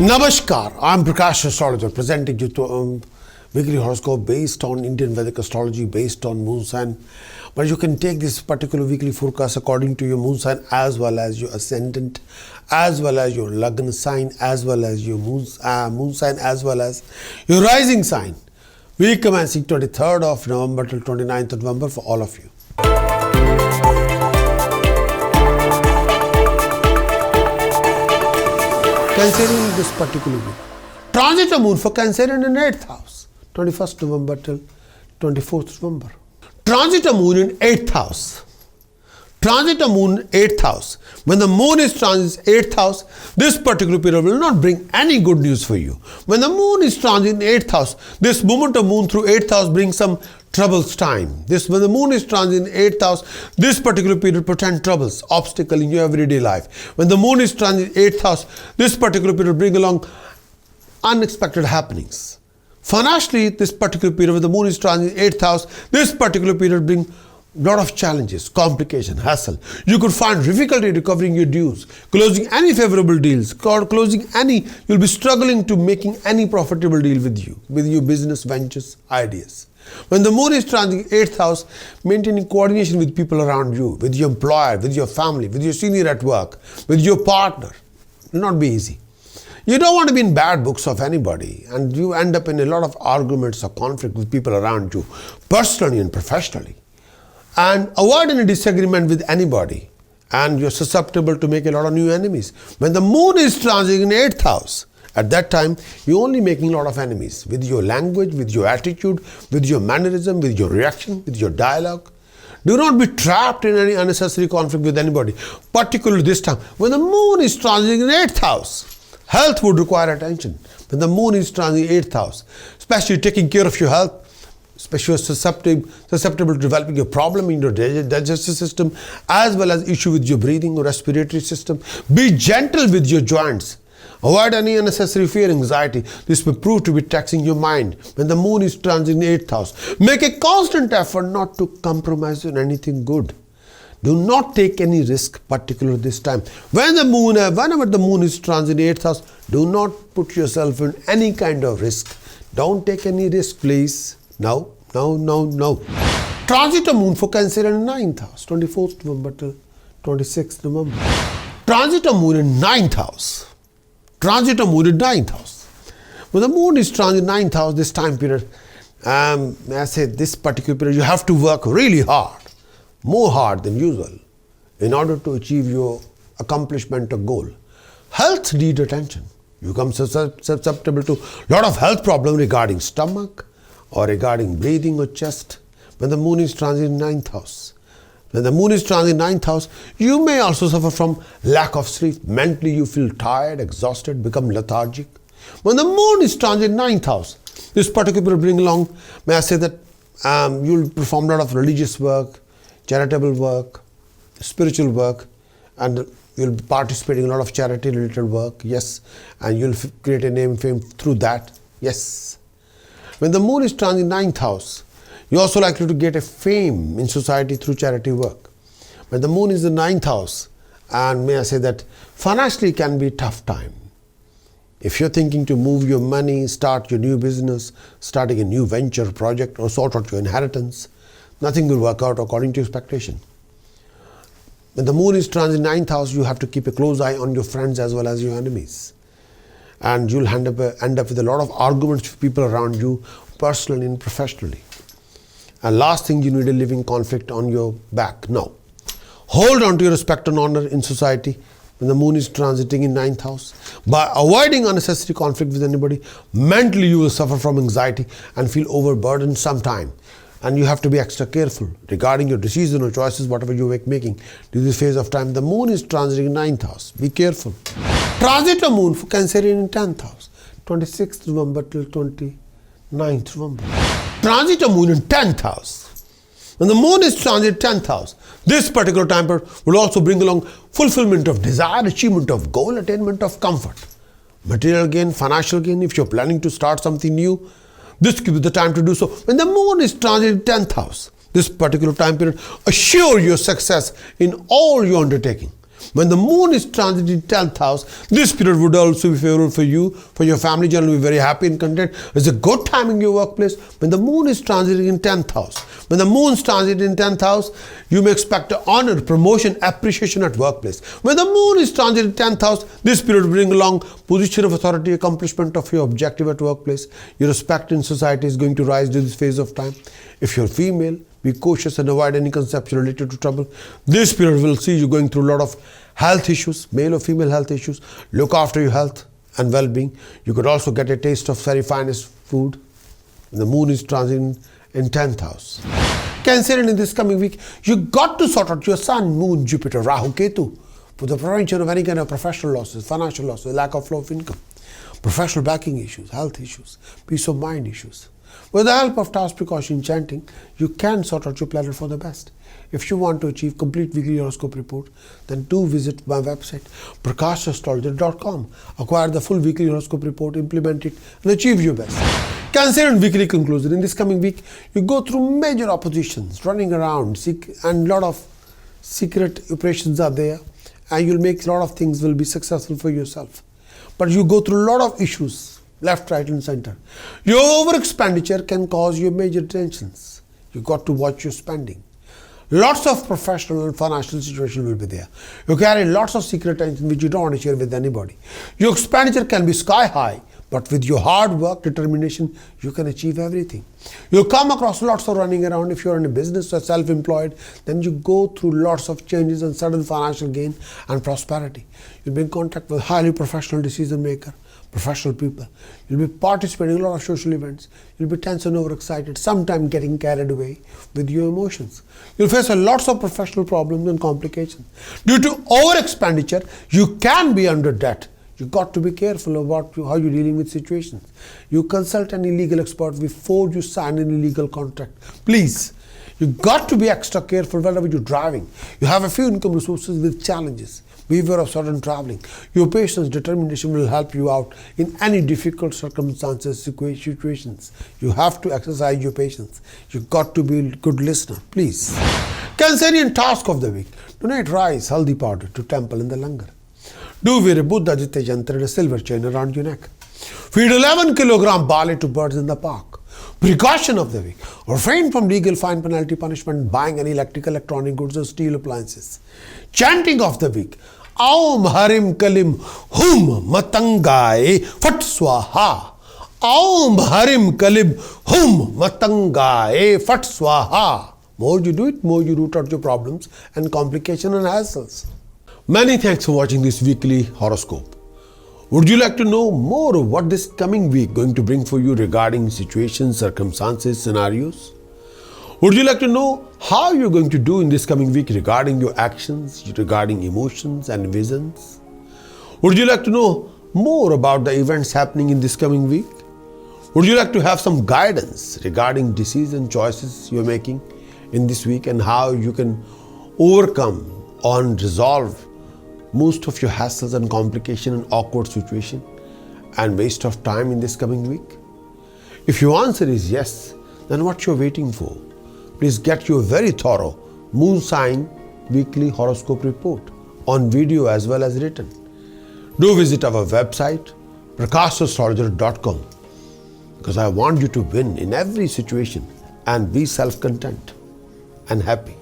Namaskar, I'm Prakash, Astrologer, presenting you to weekly horoscope based on Indian Vedic astrology, based on moon sign. But you can take this particular weekly forecast according to your moon sign, as well as your ascendant, as well as your lagna sign, as well as your moon sign, as well as your rising sign. Week commencing 23rd of November till 29th of November for all of you. Cancerian this particular week. Transit of moon for Cancerian in 8th house, 21st November till 24th November. Transit of moon in 8th house. Transit of moon in 8th house. When the moon is transit 8th house, this particular period will not bring any good news for you. When the moon is transit in 8th house, this movement of moon through 8th house brings some troubles time. When the moon is transit in 8th house, this particular period portends troubles, obstacle in your everyday life. When the moon is transit in 8th house, this particular period bring along unexpected happenings. Financially, this particular period when the moon is transit in 8th house, this particular period bring lot of challenges, complication, hassle. You could find difficulty recovering your dues, closing any favorable deals, you'll be struggling to making any profitable deal with your business ventures, ideas. When the moon is transiting 8th house, maintaining coordination with people around you, with your employer, with your family, with your senior at work, with your partner, will not be easy. You don't want to be in bad books of anybody, and you end up in a lot of arguments or conflict with people around you, personally and professionally. And avoid any disagreement with anybody, and you're susceptible to make a lot of new enemies. When the moon is transiting in 8th house, at that time, you're only making a lot of enemies with your language, with your attitude, with your mannerism, with your reaction, with your dialogue. Do not be trapped in any unnecessary conflict with anybody, particularly this time. When the moon is transiting in 8th house, health would require attention. When the moon is transiting in 8th house, especially taking care of your health, especially susceptible to developing a problem in your digestive system, as well as issue with your breathing or respiratory system. Be gentle with your joints. Avoid any unnecessary fear, anxiety. This may prove to be taxing your mind. When the moon is transiting in 8th house, make a constant effort not to compromise on anything good. Do not take any risk, particularly this time. Whenever the moon is transiting in 8th house, do not put yourself in any kind of risk. Don't take any risk, please. No. Transit of moon for Cancer in 9th house, 24th November till 26th November. Transit of moon in 9th house. Transit of moon in 9th house. When the moon is transit 9th house, this time period, I say this particular period, you have to work really hard, more hard than usual, in order to achieve your accomplishment or goal. Health need attention. You become susceptible to a lot of health problems regarding stomach or regarding breathing or chest. When the moon is transit in 9th house. When the moon is transit in 9th house, you may also suffer from lack of sleep. Mentally, you feel tired, exhausted, become lethargic. When the moon is transit in 9th house, this particular bring along, may I say that you'll perform a lot of religious work, charitable work, spiritual work, and you'll be participating in a lot of charity-related work, yes, and you'll create a name, fame through that, yes. When the moon is transit in 9th house, you're also likely to get a fame in society through charity work. When the moon is in the 9th house, and may I say that financially can be a tough time. If you're thinking to move your money, start your new business, starting a new venture, project, or sort out your inheritance, nothing will work out according to expectation. When the moon is transit in 9th house, you have to keep a close eye on your friends as well as your enemies. And you'll end up with a lot of arguments with people around you, personally and professionally. And last thing, you need a living conflict on your back. No. Hold on to your respect and honor in society when the moon is transiting in 9th house. By avoiding unnecessary conflict with anybody, mentally you will suffer from anxiety and feel overburdened sometime. And you have to be extra careful regarding your decision or choices, whatever you are making during this phase of time. The moon is transiting in 9th house. Be careful. Transit of moon for Cancerian in 10th house, 26th November till 29th November. Transit of moon in 10th house. When the moon is transit 10th house, this particular time period will also bring along fulfillment of desire, achievement of goal, attainment of comfort. Material gain, financial gain, if you're planning to start something new, this could be the time to do so. When the moon is transit 10th house, this particular time period, assure your success in all your undertaking. When the moon is transiting 10th house, this period would also be favorable for you, for your family. Generally be very happy and content. It's a good time in your workplace. When the moon is transiting in 10th house, when the moon is transiting in 10th house, you may expect honor, promotion, appreciation at workplace. When the moon is transiting in 10th house, this period will bring along position of authority, accomplishment of your objective at workplace. Your respect in society is going to rise during this phase of time. If you're female, be cautious and avoid any conception related to trouble. This period will see you going through a lot of health issues, male or female health issues. Look after your health and well-being. You could also get a taste of very finest food. The moon is transiting in 10th house. Cancerian, in this coming week, you got to sort out your sun, moon, Jupiter, Rahu, Ketu for the prevention of any kind of professional losses, financial losses, lack of flow of income, professional backing issues, health issues, peace of mind issues. With the help of task precaution chanting, you can sort out your planet for the best. If you want to achieve complete weekly horoscope report, then do visit my website, Prakash.astrologer.com. Acquire the full weekly horoscope report, implement it, and achieve your best. Cancerian weekly conclusion. In this coming week, you go through major oppositions, running around, and a lot of secret operations are there, and you'll make a lot of things will be successful for yourself. But you go through a lot of issues, left, right, and center. Your over expenditure can cause you major tensions. You got to watch your spending. Lots of professional and financial situation will be there. You carry lots of secret tension which you don't want to share with anybody. Your expenditure can be sky high, but with your hard work, determination, you can achieve everything. You come across lots of running around. If you're in a business or self-employed, then you go through lots of changes and sudden financial gain and prosperity. You'll be in contact with highly professional decision maker, professional people. You'll be participating in a lot of social events. You'll be tense and overexcited, sometimes getting carried away with your emotions. You'll face lots of professional problems and complications. Due to over expenditure, you can be under debt. You got to be careful about how you're dealing with situations. You consult an legal expert before you sign any legal contract. Please, you got to be extra careful whenever you're driving. You have a few income resources with challenges. Beware of sudden traveling. Your patience, determination will help you out in any difficult circumstances, situations. You have to exercise your patience. You got to be a good listener. Please. Cancerian task of the week. Donate rice, haldi powder to temple in the langar. Do wear a Buddha Jitya Yantra and a silver chain around your neck. Feed 11 kilogram barley to birds in the park. Precaution of the week. Refrain from legal fine, penalty, punishment, buying any electrical, electronic goods or steel appliances. Chanting of the week. Aum Harim Kalim Hum Matangai Fat Swaha. Aum Harim Kalim Hum Matangai Fat Swaha. More you do it, more you root out your problems and complications and hassles. Many thanks for watching this weekly horoscope. Would you like to know more of what this coming week going to bring for you regarding situations, circumstances, scenarios? Would you like to know how you're going to do in this coming week regarding your actions, regarding emotions and visions? Would you like to know more about the events happening in this coming week? Would you like to have some guidance regarding decision choices you're making in this week and how you can overcome or resolve most of your hassles and complications and awkward situation and waste of time in this coming week? If your answer is yes, then what you're waiting for? Please get your very thorough moon sign weekly horoscope report on video as well as written. Do visit our website Prakash.astrologer.com because I want you to win in every situation and be self-content and happy.